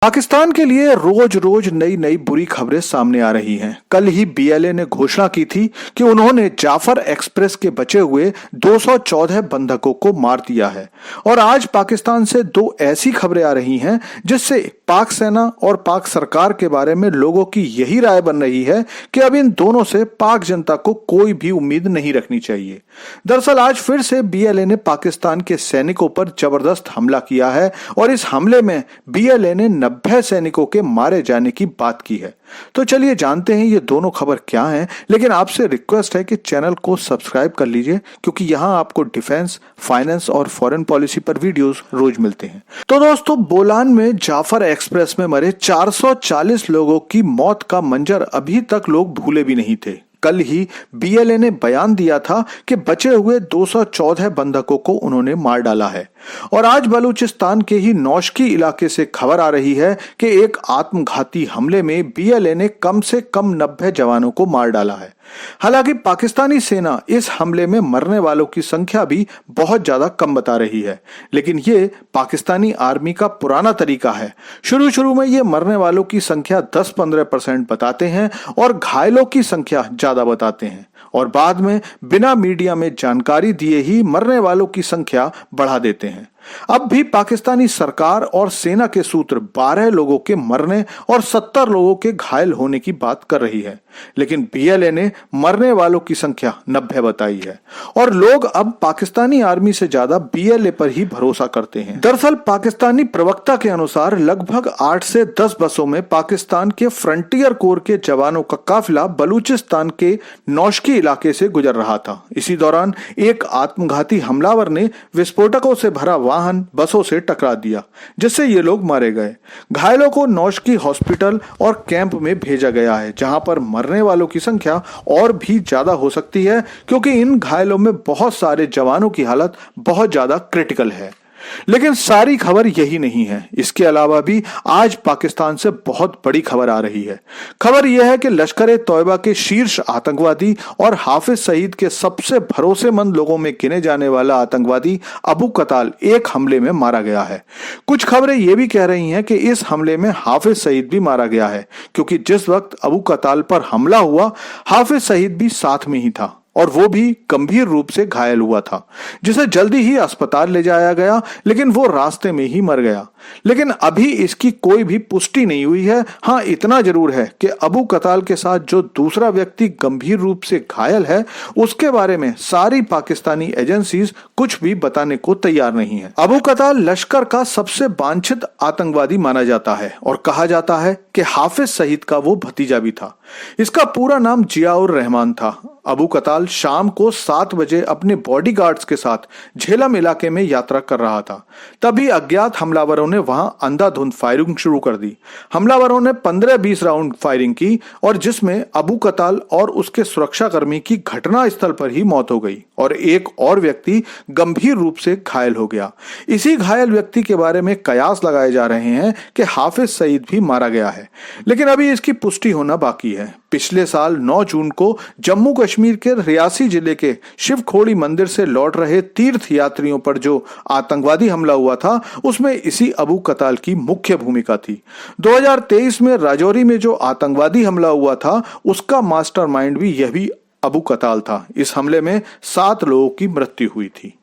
पाकिस्तान के लिए रोज रोज नई नई बुरी खबरें सामने आ रही हैं। कल ही बीएलए ने घोषणा की थी कि उन्होंने जाफर एक्सप्रेस के बचे हुए 214 बंधकों को मार दिया है। और आज पाकिस्तान से दो ऐसी खबरें आ रही हैं जिससे पाक सेना और पाक सरकार के बारे में लोगों की यही राय बन रही है कि अब इन दोनों से पाक जनता को कोई भी उम्मीद नहीं रखनी चाहिए। दरअसल आज फिर से बीएलए ने पाकिस्तान के सैनिकों पर जबरदस्त हमला किया है और इस हमले में बीएलए ने 90 सैनिकों के मारे जाने की बात की है। तो चलिए जानते हैं ये दोनों खबर क्या हैं, लेकिन आपसे रिक्वेस्ट है कि चैनल को सब्सक्राइब कर लीजिए क्योंकि यहाँ आपको डिफेंस, फाइनेंस और फॉरेन पॉलिसी पर वीडियोस रोज मिलते हैं। तो दोस्तों, बोलान में जाफर एक्सप्रेस में मरे 440 लोगों की मौत का मंजर अभी तक लोग भूले भी नहीं थे। कल ही बीएलए ने बयान दिया था कि बचे हुए 214 बंधकों को उन्होंने मार डाला है। और आज बलूचिस्तान के ही नौशकी इलाके से खबर आ रही है कि एक आत्मघाती हमले में बीएलए ने कम से कम 90 जवानों को मार डाला है। हालांकि पाकिस्तानी सेना इस हमले में मरने वालों की संख्या भी बहुत ज्यादा कम बता रही है, लेकिन ये पाकिस्तानी आर्मी का पुराना तरीका है। शुरू में ये मरने वालों की संख्या 10-15% बताते हैं और घायलों की संख्या ज्यादा बताते हैं और बाद में बिना मीडिया में जानकारी दिए ही मरने वालों की संख्या बढ़ा देते हैं। अब भी पाकिस्तानी सरकार और सेना के सूत्र 12 लोगों के मरने और 70 लोगों के घायल होने की बात कर रही है, लेकिन बीएलए ने मरने वालों की संख्या 90 बताई है और लोग अब पाकिस्तानी आर्मी से ज्यादा बीएलए पर ही भरोसा करते हैं। दरअसल पाकिस्तानी प्रवक्ता के अनुसार लगभग 8 से 10 बसों में पाकिस्तान के फ्रंटियर कोर के जवानों का काफिला बलूचिस्तान के नौशकी इलाके से गुजर रहा था। इसी दौरान एक आत्मघाती हमलावर ने विस्फोटकों से भरा वाहन बसों से टकरा दिया, जिससे ये लोग मारे गए। घायलों को नौशकी हॉस्पिटल और कैंप में भेजा गया है, जहां पर मरने वालों की संख्या और भी ज्यादा हो सकती है क्योंकि इन घायलों में बहुत सारे जवानों की हालत बहुत ज्यादा क्रिटिकल है। लेकिन सारी खबर यही नहीं है, इसके अलावा भी आज पाकिस्तान से बहुत बड़ी खबर आ रही है। खबर यह है कि लश्कर ए तौयबा के शीर्ष आतंकवादी और हाफिज सईद के सबसे भरोसेमंद लोगों में गिने जाने वाला आतंकवादी अबू कताल एक हमले में मारा गया है। कुछ खबरें यह भी कह रही हैं कि इस हमले में हाफिज सईद भी मारा गया है, क्योंकि जिस वक्त अबू कताल पर हमला हुआ हाफिज सईद भी साथ में ही था और वो भी गंभीर रूप से घायल हुआ था, जिसे जल्दी ही अस्पताल ले जाया गया, लेकिन वो रास्ते में ही मर गया। लेकिन अभी इसकी कोई भी पुष्टि नहीं हुई है। हाँ, इतना जरूर है कि अबू कताल के साथ जो दूसरा व्यक्ति गंभीर रूप से घायल है, उसके बारे में सारी पाकिस्तानी एजेंसीज कुछ भी बताने को तैयार नहीं है। अबू कताल लश्कर का सबसे वांछित आतंकवादी माना जाता है और कहा जाता है कि हाफिज सईद का वो भतीजा भी था। इसका पूरा नाम जियाउर रहमान था। अबू कताल शाम को 7 बजे अपने बॉडीगार्ड्स के साथ झेलम इलाके में यात्रा कर रहा था। तभी अज्ञात हमलावरों ने वहां अंधाधुंध फायरिंग शुरू कर दी। हमलावरों ने 15-20 राउंड फायरिंग की और जिसमें अबू कताल और उसके सुरक्षाकर्मी की घटना स्थल पर ही मौत हो गई और एक और व्यक्ति गंभीर रूप से घायल हो गया। इसी घायल व्यक्ति के बारे में कयास लगाए जा रहे हैं कि हाफिज सईद भी मारा गया है, लेकिन अभी इसकी पुष्टि होना बाकी है। पिछले साल 9 जून को जम्मू कश्मीर के रियासी जिले के शिव खोड़ी मंदिर से लौट रहे तीर्थ यात्रियों पर जो आतंकवादी हमला हुआ था, उसमें इसी अबू कताल की मुख्य भूमिका थी। 2023 में राजौरी में जो आतंकवादी हमला हुआ था, उसका मास्टरमाइंड भी यही अबू कताल था। इस हमले में 7 लोगों की मृत्यु हुई थी।